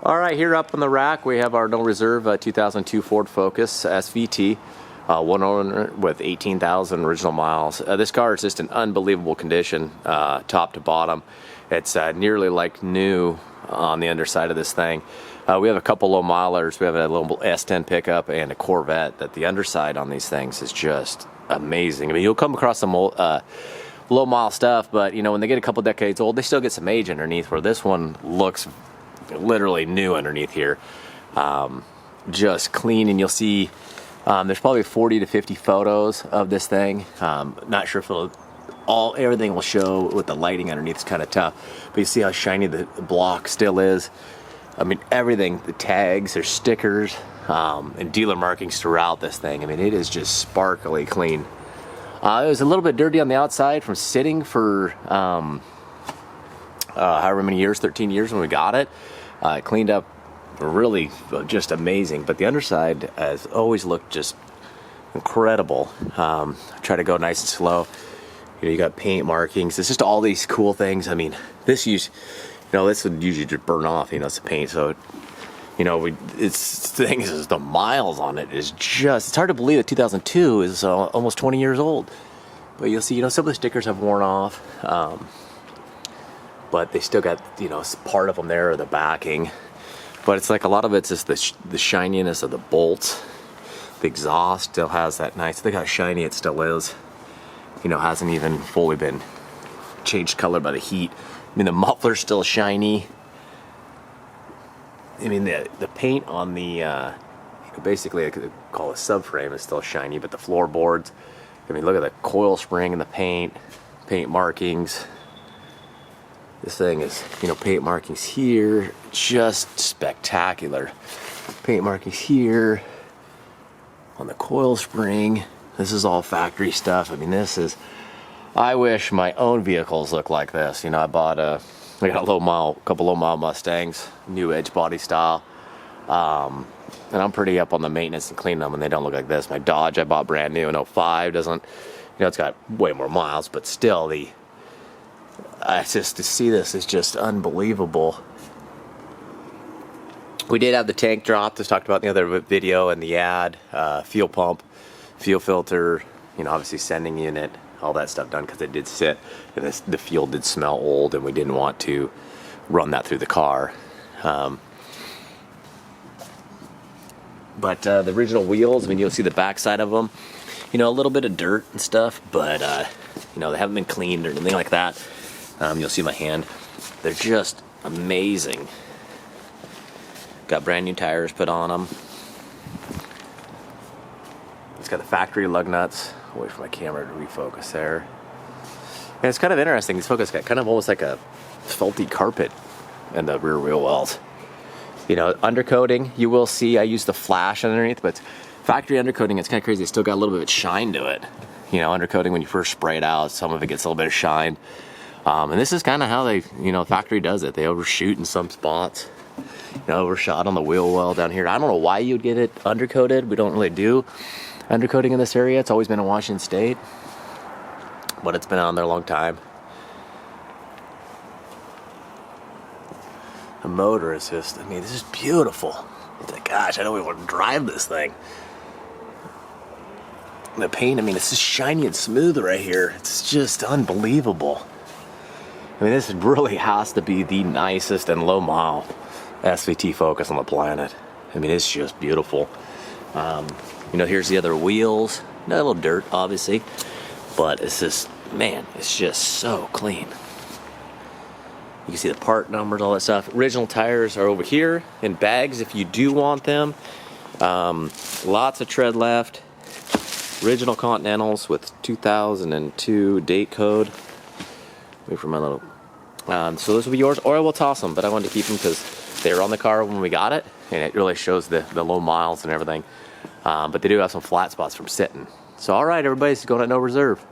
All right, here up on the rack we have our no reserve 2002 Ford Focus SVT, one owner with 18,000 original miles. This car is just in unbelievable condition, top to bottom. It's nearly like new on the underside of this thing. We have a couple low milers. We have a little S10 pickup and a Corvette. That the underside on these things is just amazing. I mean, you'll come across some low mile stuff, but you know, when they get a couple decades old, they still get some age underneath, where this one looks literally new underneath here. Just clean, and you'll see there's probably 40 to 50 photos of this thing. Not sure if everything will show with the lighting underneath. It's kind of tough, but you see how shiny the block still is. I mean, everything, the tags, there's stickers, and dealer markings throughout this thing. I mean, it is just sparkly clean. It was a little bit dirty on the outside from sitting for however many years, 13 years when we got it. It cleaned up really just amazing, but the underside has always looked just incredible. I try to go nice and slow. You know, you got paint markings. It's just all these cool things. I mean, this would usually just burn off, you know, it's the paint. So, you know, the miles on it is just, it's hard to believe that 2002 is almost 20 years old. But you'll see, you know, some of the stickers have worn off. But they still got, you know, part of them there, or the backing. But it's like a lot of it's just the shininess of the bolts. The exhaust still has that nice, look how shiny it still is. You know, hasn't even fully been changed color by the heat. I mean, the muffler's still shiny. I mean, the paint on the, basically I could call it subframe, is still shiny, but the floorboards, I mean, look at the coil spring and the paint markings. This thing is, you know, paint markings here, just spectacular. Paint markings here on the coil spring. This is all factory stuff. I mean, I wish my own vehicles look like this. You know, I got a couple low mile Mustangs, new edge body style. And I'm pretty up on the maintenance and cleaning them, and they don't look like this. My Dodge I bought brand new in 05 doesn't, you know, it's got way more miles, but still just to see this is just unbelievable. We did have the tank drop, as talked about in the other video and the ad, fuel pump, fuel filter, you know, obviously sending unit, all that stuff done, because it did sit, and the fuel did smell old, and we didn't want to run that through the car. But the original wheels, I mean, you'll see the back side of them, you know, a little bit of dirt and stuff, but you know, they haven't been cleaned or anything like that. You'll see my hand. They're just amazing. Got brand new tires put on them. It's got the factory lug nuts. I'll wait for my camera to refocus there. And it's kind of interesting. This Focus got kind of almost like a faulty carpet in the rear wheel wells. You know, undercoating, you will see I use the flash underneath, but factory undercoating, it's kind of crazy. It's still got a little bit of shine to it. You know, undercoating, when you first spray it out, some of it gets a little bit of shine. And this is kind of how they, you know, factory does it. They overshoot in some spots. You know, overshot on the wheel well down here. I don't know why you'd get it undercoated. We don't really do undercoating in this area. It's always been in Washington State, but it's been on there a long time. The motor is just, I mean, this is beautiful. It's like, gosh, I don't even want to drive this thing. And the paint, I mean, it's just shiny and smooth right here. It's just unbelievable. I mean, this really has to be the nicest and low mile SVT Focus on the planet. I mean, it's just beautiful. You know, here's the other wheels. Not a little dirt, obviously, but it's just, man, it's just so clean. You can see the part numbers, all that stuff. Original tires are over here in bags if you do want them. Lots of tread left. Original Continentals with 2002 date code. Wait for my little. So those will be yours, or I will toss them. But I wanted to keep them because they were on the car when we got it, and it really shows the low miles and everything. But they do have some flat spots from sitting. So all right, everybody, it's going at no reserve.